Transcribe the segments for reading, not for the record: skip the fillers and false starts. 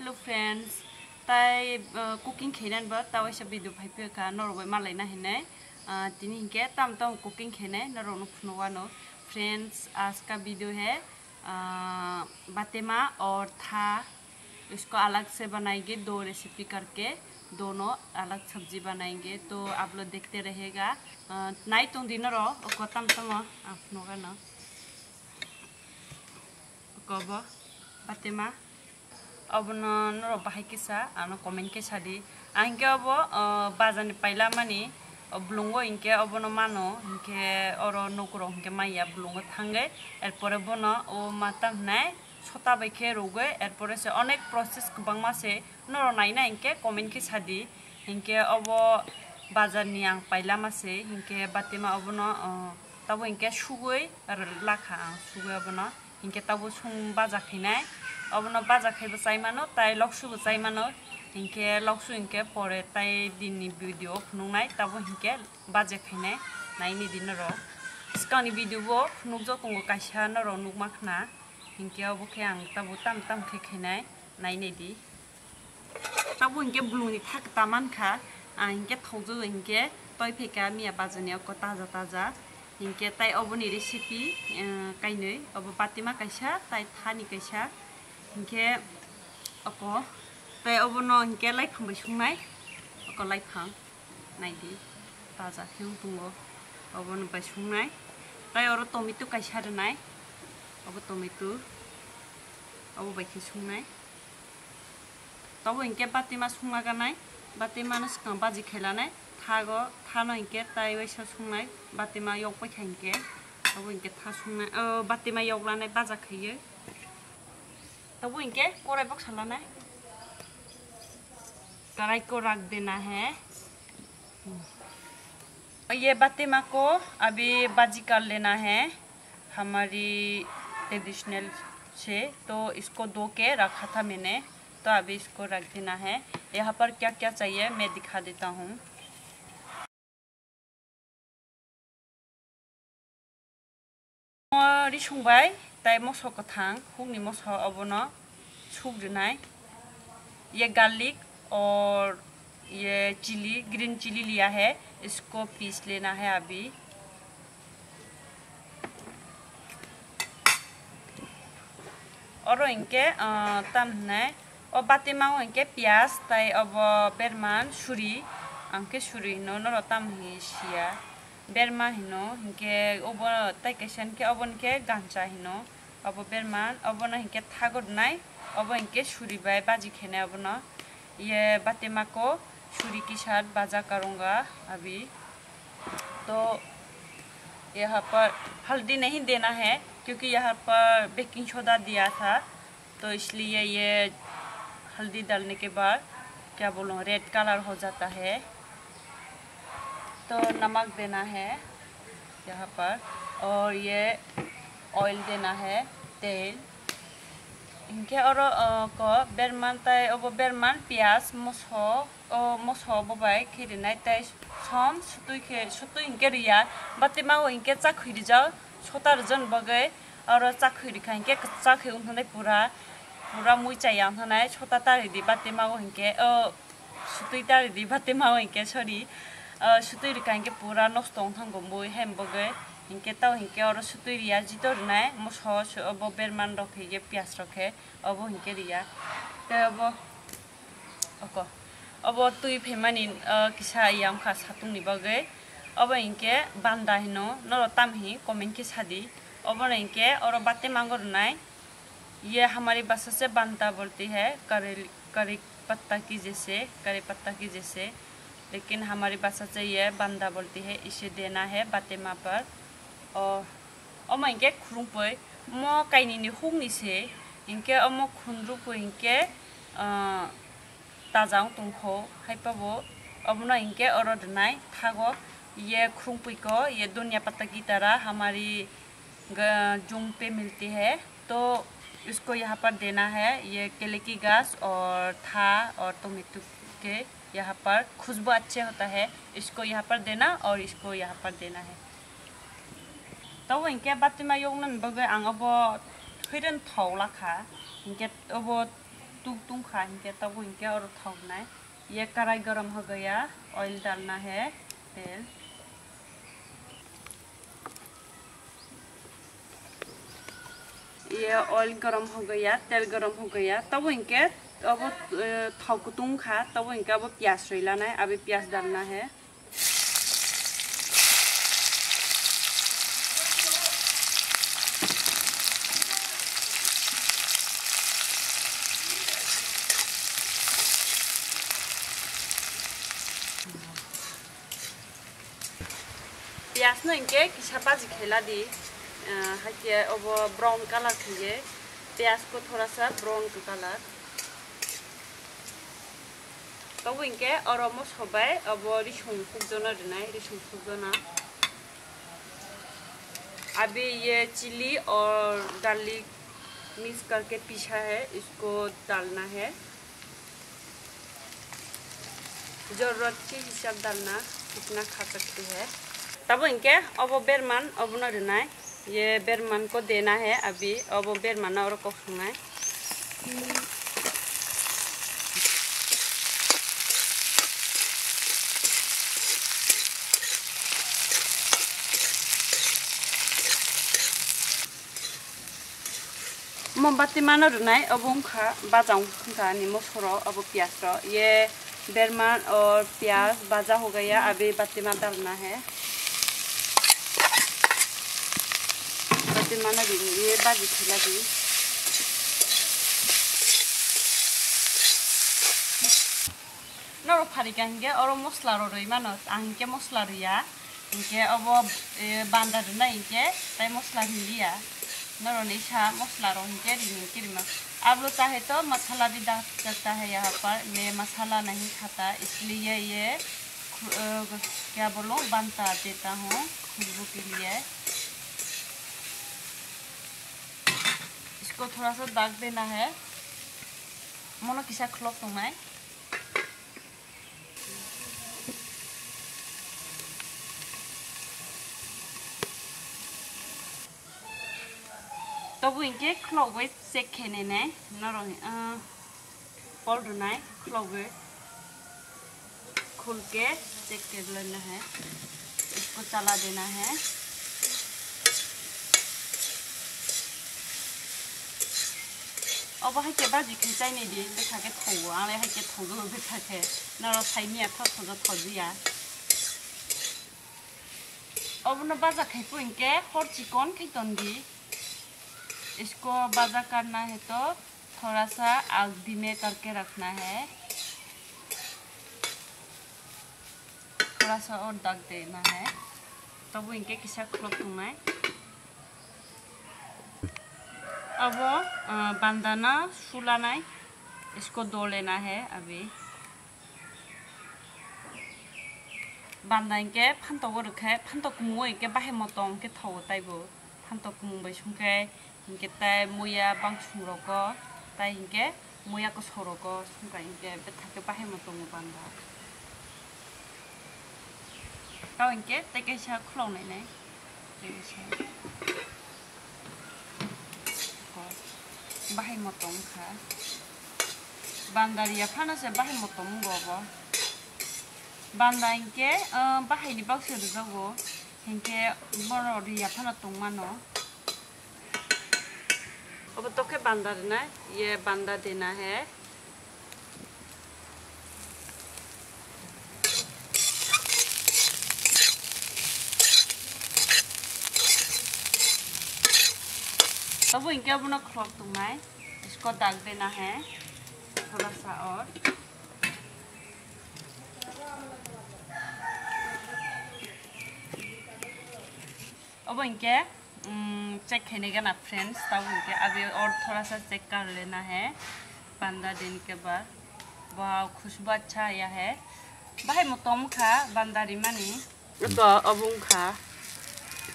Hello friends, tai cooking khainan ba tawa sha video phaipe ka norway malai na hine tini hinke tam cooking khane naro no phnowa no friends आज का video है बातेमा और था इसको अलग से बनाएंगे दो रेसिपी करके दोनों अलग सब्जी बनाएंगे तो आप लोग देखते रहेगा नाइ तुम दिन रो को तम आप नोगा ना कब बातेमा अब नरो बाहाय किसा आनो कमेंट के सादी आंके अब बाजान पहला मानी ब्लुंगो इनके अब न मानो इनके और नोकरो इनके माया ब्लुंगो थांगे एरपरे बनो ओ मातम नाय छोटा बैखे रोगे एरपरे से अनेक प्रोसेस गोबां से नरो नायना इनके कमेंट के सादी इनके अब बाजारनि आं पहला मासे इनके बातेमा अब न तब इनके सुगै आरो लाखा सुगै अब न इनके तब सुं बाजा खैनाय अब न बाजा खैबो चाइमानो ताइ लक्सुबो चाइमानो इनके लक्सु इनके परे ताइ दिननि भिडियो फुनुंनाय तब इनके बाजे खैनाय नायनि दिन र स्कानि भिडियो फुनुजो तंगो काइसा न र नुगमाखना इनके अब के आं तब ताम खैनाय नायनि दि तब इनके ब्लुनि थाक तामानखा इनके थौजो इनके तय फेका मिया बाजनिया को ताजा इनके ताइ अबनि रेसिपि काइनै अब बातेमा काइसा ताइ थानि काइसा इनके अको ताइ अब न इनके लाइफां बैसुंनाय अको लाइफां नायदि ताजा खेउ दुंगो अब न बैसुंनाय ताइ और टमेटो काइसा रनाय अब टमेटो अब बाइखे सुंनाय तब इनके बातेमा सुंगा गानाय बातेमा न सिगां बाजि खैलानाय थागो थानो इनके ताइ वैसा सुंनाय बातेमा यौबाय थाइनके अब इनके था सुंनाय बातेमा यौलानाय बाजा खैयो तब इनके कढ़ाई बक्स लाना है कढ़ाई को रख देना है ये बातेमा को अभी बाजी कर लेना है हमारी ट्रेडिशनल से तो इसको धो के रखा था मैंने तो अभी इसको रख देना है यहाँ पर क्या क्या चाहिए मैं दिखा देता हूँ रिसुंबाय ताइ मसो गोथां हुंनि मसो अबनो सुग्रोनाय ये गार्लिक और ये चिली ग्रीन चिली लिया है इसको पीस लेना है अभी और इनके तमने और बातेमाओ इनके प्याज ताइ अब बेरमान सुरी अंके सुरी नो न तम ही सिया बेरमा हिनो इनके अब ताइ कैसन के अब इनके गांचा हिनो अब बेरमान अब न इनके थागोदनाय अब इनके सुरी बाय बाजी खेने अब न ये बातेमा को सुरी के साथ बाजा करूंगा अभी तो यहाँ पर हल्दी नहीं देना है क्योंकि यहाँ पर बेकिंग सोडा दिया था तो इसलिए ये हल्दी डालने के बाद क्या बोलूँ रेड कलर हो जाता है तो नमक देना है यहाँ पर और ये ऑयल देना है तेल इनके और को बेरमान ताइ अब बेरमान प्याज मसो बबाय खेरिनाय ताइ सम सुतु इनके रिया बातेमा इनके चाखुरि जाओ छोटा जन बगे और चाखुरि खा इनके चाखे उन्होंने पूरा मुई चाहिए उन्होंने छोटा तारी दी बातेमा इनके सुतु तारी दी बातेमा इनके सॉरी सुतुरी का इनके पूरा नष्ट होंगो मुई हेम बगे इनके ताव इनके और सुतुरी रिया जितो रनाय मसो अब बेरमान रखे ये प्याज रखे अब इनके रिया तो अब तुई फेमानी किसा याम खा सातुंगनि बगे अब इनके बांदा हिनो नरो ताम ही कमेंट के सादी अब इनके और बातें मांगो रनाय ये हमारी भाषा से बांदा बोलती है करी पत्ता की जैसे लेकिन हमारी भाषा से ये बांदा बोलती है इसे देना है बातेमा पर और मैं इनके खुरुंपै मो काइनी हुंगनि से इनके अमो खुनरुपै इनके ताजां तुमखौ हाइपाबो अब न इनके और दनाय थागो ये खुरुंपै को ये दुनिया पत्ता की तरह हमारी जुम पे मिलती है तो इसको यहाँ पर देना है ये केले की घास और था और टोमेटो के यहाँ पर खुशबू अच्छे होता है इसको यहाँ पर देना और इसको यहाँ पर देना है तो इनके बातेमा योगन बगे आं अब खैरन थाव लाखा इनके अब तुक तुक खा इनके तब इनके और उठाना है। ये कढ़ाई गरम हो गया, ऑयल डालना है, तेल। ये ऑयल गरम हो गया, तेल गरम हो गया, तब इनके अब थाव को तुम खा तब इनके अब प्याज डालना है। अभी प्याज डालना है। प्याज ना इनके किसा बाजी खेला दी हाइके अब ब्राउन कलर खिए प्याज को थोड़ा सा ब्राउन कलर तब इनके और सबाई अब रिसुं फुकजना देना रिसुं फुकजना। अभी ये चिली और गार्लिक मिक्स करके पीसा है, इसको डालना है। जरूरत के हिसाब डालना, कितना खा सकती है। तब इनके अब बेरमान अब न देना है, ये बेरमान को देना है। अभी अब बेरमान और को सुना है। मोमबत्ती मानो रुनाई अब उनका बाजाऊं का नीमो छोरो अब प्याज रो ये बेरमान और प्याज बाजा हो गया। अभी बत्ती मान डालना है। बत्ती मानो ये बाजी खिला दी। नरो फारी कहेंगे और मसला रो रही मानो आंके मसला रिया इनके अब बांदा रुना इनके ताई मसला हिलिया नरो निशा मसला रोंगे रिमिंग आप लोग चाहे तो मसाला भी डाल सकता है। यहाँ पर मैं मसाला नहीं खाता इसलिए ये क्या बोलो बनता देता हूँ खुशबू के लिए। इसको थोड़ा सा दाग देना है। मोनो किसा खलोक तुम्हें तब इनके क्लोवे चेक खेने ने नरों पॉल रुनाई क्लोवे खुल के चेक कर लेना है। इसको चला देना है। अब हाइके बाजी खिंचाई नहीं दी देखा के थो आले हाइके थो जो देखा के नरो साइनिया थो जो थोजिया अब न बाजा खाइपो इनके हर चिकन खितन दी। इसको बाजा करना है तो थोड़ा सा आग में करके रखना है। थोड़ा सा और दाग देना है तब वो इनके किसा क्लोक तुम्हें अब बांधाना सुलाना इसको दो लेना है। अभी बांधा इनके फांतो को रखे फांतो कुमो इनके बाहे मतों के थो ताइबो फांतो कुमो बैसुंके इनके ताई मुया बांसुं रोको ताई इनके मुया को सोरोको सुंका इनके बेथा के बाहे मतों बांधा ताऊ इनके तेकेशा खुलौनाय नै तेकेशा बाहे मतों खा बांदारिया फाना से बाहे मतों गोबो बांदा इनके बाहे नि बाक्से रुजागो इनके बरोरिया फाना तोंमानो अब तो के बांदा देना ये बांदा देना है। तब इनके अब ना क्लॉक तुम्हें इसको दाग देना है थोड़ा सा और अब इनके चेक करने का ना फ्रेंड्स तब इनके अभी और थोड़ा सा चेक कर लेना है। 15 दिन के बाद वाह खुशबू अच्छा आया है। बाहे मतों खा बंदारी मानी तो अब खा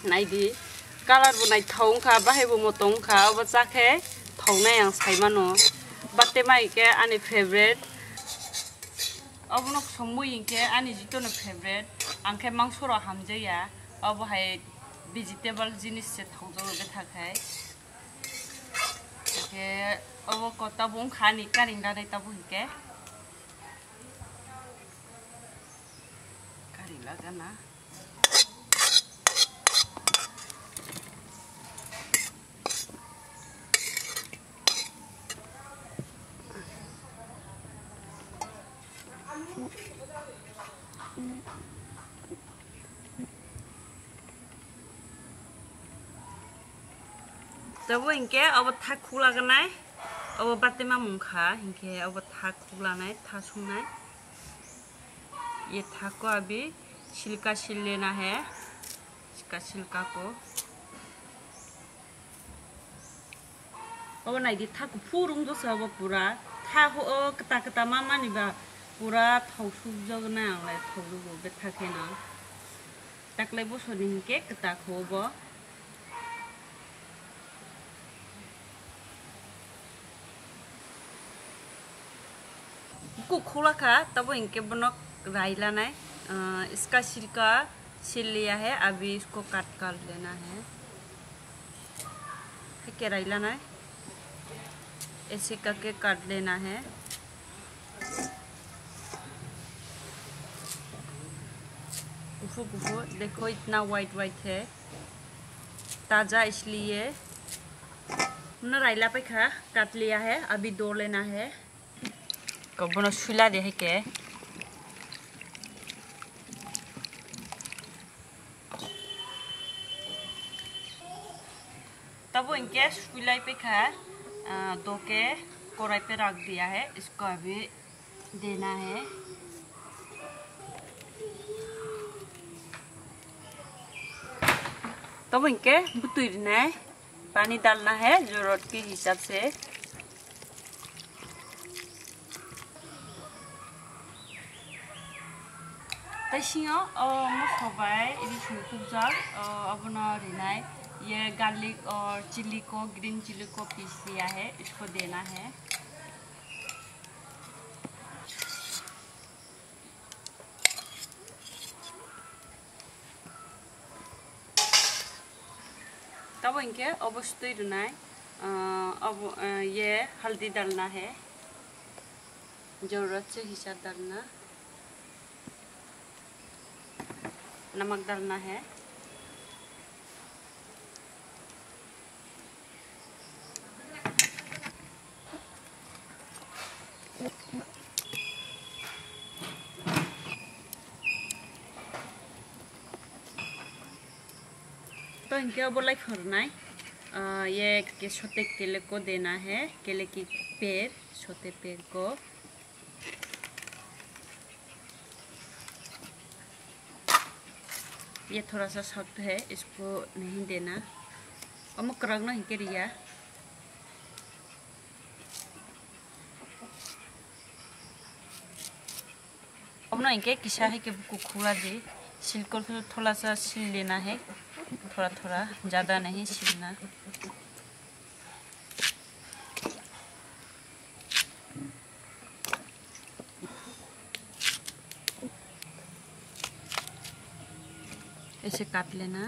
नहीं दी कलर बनाई थाउ खा बाहे वो मतों खा अब जाके थाउ ना yang साइमानो बाते माई के आनी फेवरेट अब नक संबु इनके आनी जितो न फेवरेट आंखे मांसोरा हमजया अब हाय वेजिटेबल जिनिस से थाउजो बे थाखाय अब को तब खानी कारिंदा दे तब इनके कारिला जाना तब इनके अब था खुला करना अब बातें मा मुंखा इनके अब था खुला नहीं था सुनाई ये था को अभी छिलका छिल लेना है इसका छिलका को अब नहीं दी था को फूरुंग तो सब पूरा था हो कता कता मामा निबा पूरा थाव सुजगना आले थाव रुबो बे थाकेना तकले बसो निके कता खोबो को खोला खा तब इनके बनक राइला नहीं इसका छिलका छिल लिया है अभी इसको काट कर लेना है क्या राइला नहीं ऐसे करके काट लेना है कुफू कुफू देखो इतना वाइट वाइट है ताजा इसलिए न राइला पे खा काट लिया है अभी दो लेना है कबनो सुला दे है के तब इनके सुलाई पे खा दो के कढ़ाई पे रख दिया है इसको अभी देना है तब इनके बुतुरना है पानी डालना है जरूरत के हिसाब से तैसिङाव मसबाय इदि संखुबजाक अब न ये गार्लिक और चिल्ली को ग्रीन चिल्ली को पीस लिया है इसको देना है तब इनके अवश्य रुनाय अब ये हल्दी डालना है जरूरत से हिसाब डालना नमक डालना है तो इनके अब लाइक करना ये छोटे केले को देना है केले की पेड़ छोटे पेड़ को ये थोड़ा सा सख्त है इसको नहीं देना अमुक रंगना ही करिया अब ना इनके किसा है कि बुको खुला दे छिलकर को थोड़ा सा छील लेना है थोड़ा थोड़ा ज़्यादा नहीं छीलना ऐसे काट लेना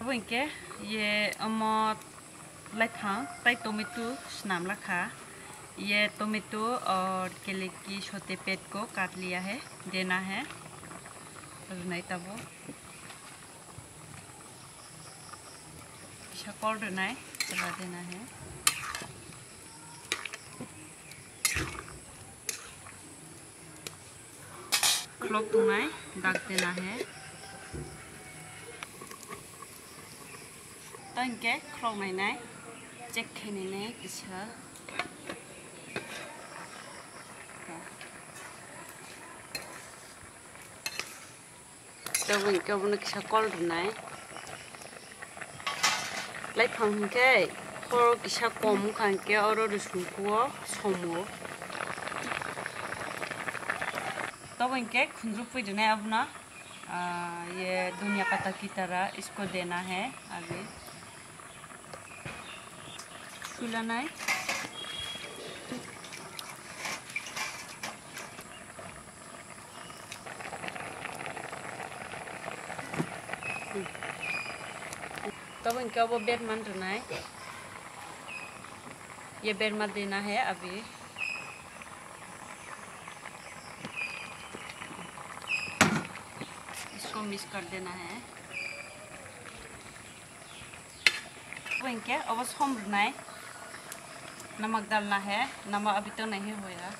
अब इनके ये लाइफां ताई टोमेटो नाम रखा ये टोमेटो और केले की छोटे पेट को काट लिया है देना है नहीं तब शक्कर देना चला देना है क्लॉक दुनाई दाग देना है तो इनके क्लॉक नहीं चेक खेने किसा तो इनके अब किसा कॉल दुनाई लाइक हम के और किसा कम खानके और रसुन को सोमो तब इनके खुंजू पे देना है अब ना ये धनिया पत्ता की तरह इसको देना है आगे छुलाना तब इनका वो बेड मान रहा है, ये बेड मत देना है अभी। इसको मिक्स कर देना है। वो इनके अब सोमरना है, नमक डालना है। नमक अभी तो नहीं होया,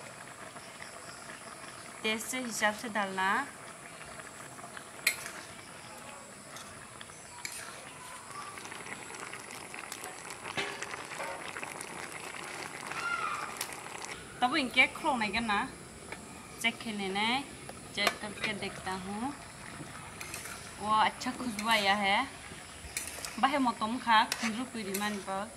टेस्ट से हिसाब से डालना। तब इनके खोलने ना चेक के लेने, चेक करके देखता हूँ। वो अच्छा खुशबू आया है, बाहे मोटम खा खुजू पीरी मान पर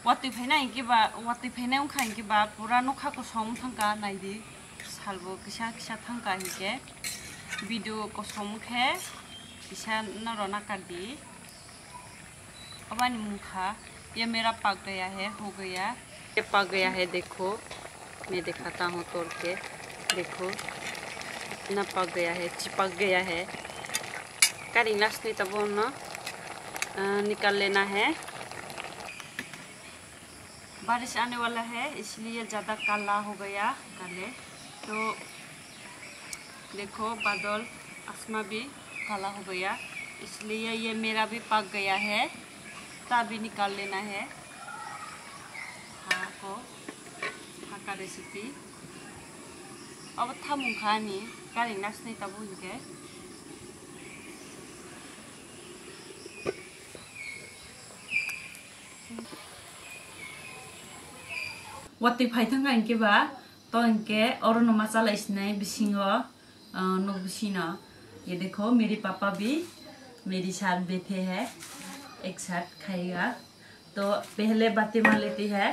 वाटी फेना इनके बा वाटी फेना उनका इनके बा पूरा नोखा को सम थंका नाइदी सालबो किसा किसा थंका इनके वीडियो को सम खे किसा नरोना कर दी। अब मुखा ये मेरा पक गया है, हो गया, ये पक गया है। देखो मैं दिखाता हूँ तोड़ के, देखो इतना पक गया है, चिपक गया है। करी लास्ट नहीं तब ना निकाल लेना है। बारिश आने वाला है इसलिए ज़्यादा काला हो गया काले। तो देखो बादल आसमान भी काला हो गया, इसलिए ये मेरा भी पक गया है, तभी निकाल लेना है। हाँ को हाँ का रेसिपी अब था मुखा नहीं करी लास्ट नहीं तब उनके वाटी फाइथांगा इनके बा तो इनके और मसाला इसने बिसिंगो नो बिसिना। ये देखो मेरे पापा भी मेरे साथ बैठे हैं, एक साथ खाएगा। तो पहले बातें मान लेती है,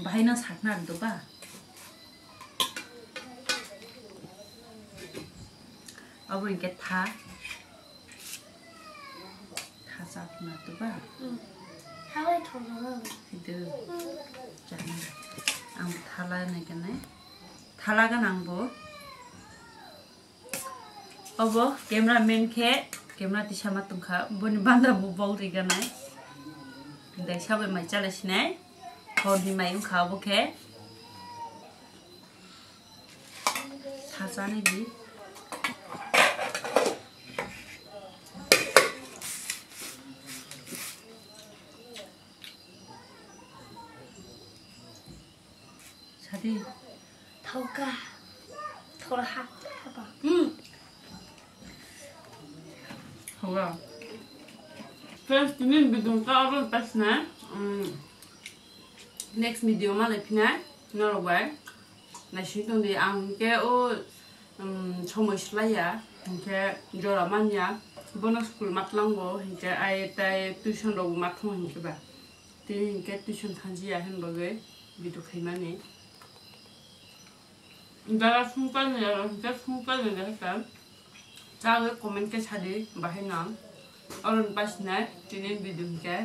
भाई ना साथना दो बा। अब इनके था साथना दो बा। itu jangan ang thala nih kan thala kan ang bo obo cameraman ke camera ti sama tungkha boni banda bu bol ri kan dai sabe mai chala sinai hon hi mai ung kha bo ke thasa ni bi đi thâu ca thâu là hạt hả Hola. First दिन video का और बस ना next video में लेपिना ना रोबाय नशीं तो दे आंके ओ समस्या इनके जोरा मान्या बोनस स्कूल मतलांगो इनके आये ताये ट्यूशन रोग मतलांग इनके बा ते इनके ट्यूशन थांजिया हम बगे video खैमाने जरा सुनकर रहता चाहे कमेंट के साथ बाहर नाम और बस ना तीन वीडियो के